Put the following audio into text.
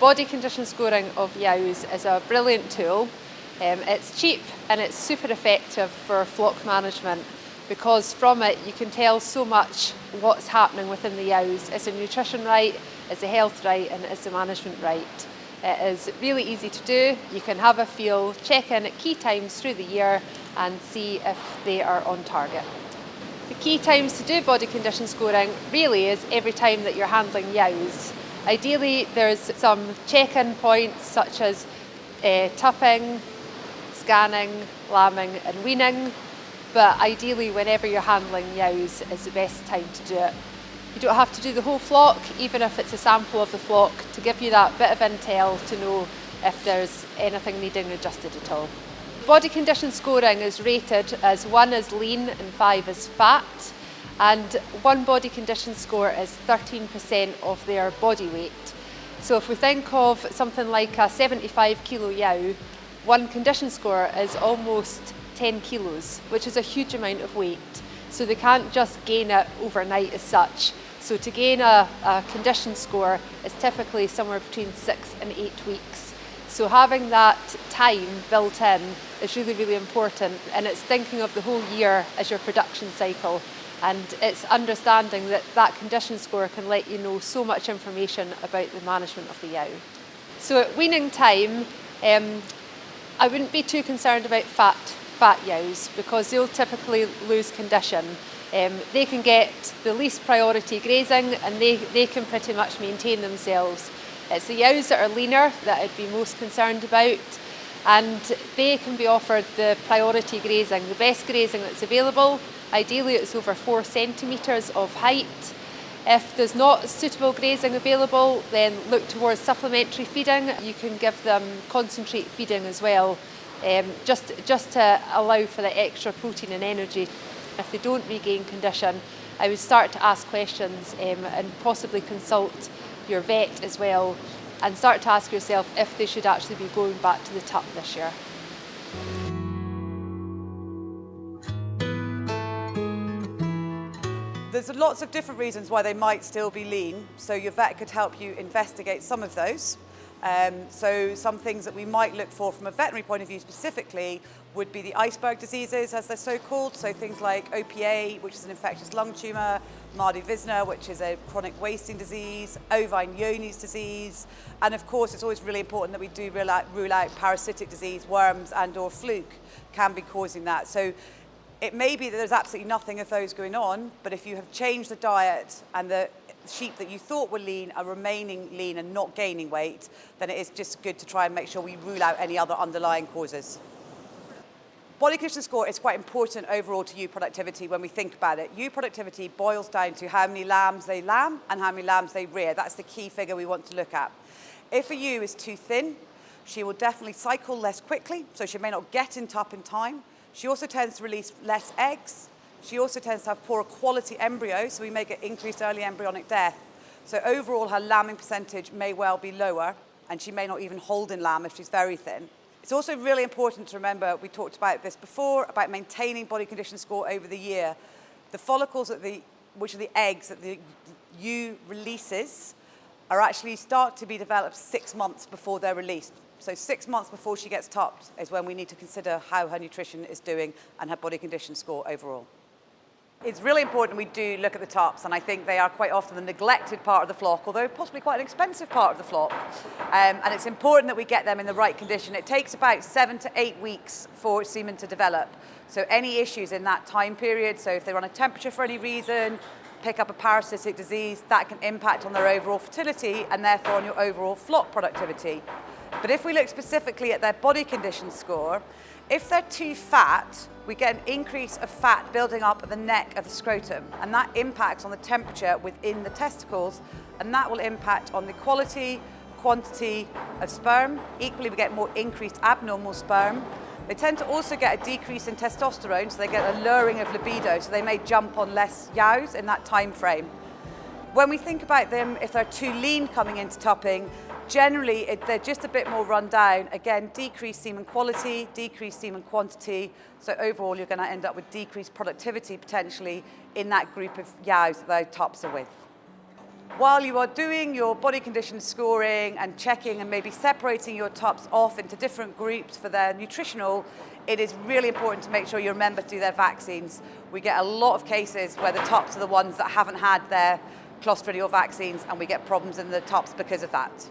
Body condition scoring of ewes is a brilliant tool. It's cheap and it's super effective for flock management because from it you can tell so much what's happening within the ewes. Is the nutrition right, is the health right, and is the management right? It is really easy to do. You can have a feel, check in at key times through the year and see if they are on target. The key times to do body condition scoring really is every time that you're handling ewes. Ideally there's some check-in points such as tupping, scanning, lambing and weaning, but ideally whenever you're handling ewes is the best time to do it. You don't have to do the whole flock, even if it's a sample of the flock, to give you that bit of intel to know if there's anything needing adjusted at all. Body condition scoring is rated as 1 is lean and 5 is fat, and one body condition score is 13% of their body weight. So if we think of something like a 75 kilo ewe, one condition score is almost 10 kilos, which is a huge amount of weight. So they can't just gain it overnight as such. So to gain a condition score is typically somewhere between 6 and 8 weeks. So having that time built in is really, really important, and it's thinking of the whole year as your production cycle, and it's understanding that that condition score can let you know so much information about the management of the ewe. So at weaning time, I wouldn't be too concerned about fat ewes because they'll typically lose condition. They can get the least priority grazing and they can pretty much maintain themselves. It's the ewes that are leaner that I'd be most concerned about, and they can be offered the priority grazing, the best grazing that's available. Ideally it's over 4 centimetres of height. If there's not suitable grazing available, then look towards supplementary feeding. You can give them concentrate feeding as well, just to allow for the extra protein and energy. If they don't regain condition, I would start to ask questions and possibly consult your vet as well, and start to ask yourself if they should actually be going back to the tup this year. There's lots of different reasons why they might still be lean, so your vet could help you investigate some of those. So some things that we might look for from a veterinary point of view specifically would be the iceberg diseases, as they're so called. So things like OPA, which is an infectious lung tumour, Mardi-Visner, which is a chronic wasting disease, ovine Johne's disease, and of course it's always really important that we do rule out parasitic disease, worms and or fluke can be causing that. So it may be that there's absolutely nothing of those going on, but if you have changed the diet and the sheep that you thought were lean are remaining lean and not gaining weight, then it is just good to try and make sure we rule out any other underlying causes. Body condition score is quite important overall to ewe productivity when we think about it. Ewe productivity boils down to how many lambs they lamb and how many lambs they rear. That's the key figure we want to look at. If a ewe is too thin, she will definitely cycle less quickly, so she may not get in tup in time. She also tends to release less eggs. She also tends to have poorer quality embryos, so we may get increased early embryonic death. So overall, her lambing percentage may well be lower, and she may not even hold in lamb if she's very thin. It's also really important to remember, we talked about this before, about maintaining body condition score over the year. The follicles, which are the eggs that the ewe releases, are actually start to be developed 6 months before they're released. So 6 months before she gets tupped is when we need to consider how her nutrition is doing and her body condition score overall. It's really important we do look at the tups, and I think they are quite often the neglected part of the flock, although possibly quite an expensive part of the flock. And it's important that we get them in the right condition. It takes about 7 to 8 weeks for semen to develop. So any issues in that time period, so if they run a temperature for any reason, pick up a parasitic disease, that can impact on their overall fertility and therefore on your overall flock productivity. But if we look specifically at their body condition score, if they're too fat, we get an increase of fat building up at the neck of the scrotum, and that impacts on the temperature within the testicles, and that will impact on the quality, quantity of sperm. Equally, we get more increased abnormal sperm. They tend to also get a decrease in testosterone, so they get a lowering of libido, so they may jump on less ewes in that time frame. When we think about them, if they're too lean coming into tupping, generally they're just a bit more run down. Again, decreased semen quality, decreased semen quantity, so overall you're going to end up with decreased productivity potentially in that group of ewes that those tups are with. While you are doing your body condition scoring and checking and maybe separating your tups off into different groups for their nutritional, it is really important to make sure you remember to do their vaccines. We get a lot of cases where the tups are the ones that haven't had their clostridial vaccines, and we get problems in the tups because of that.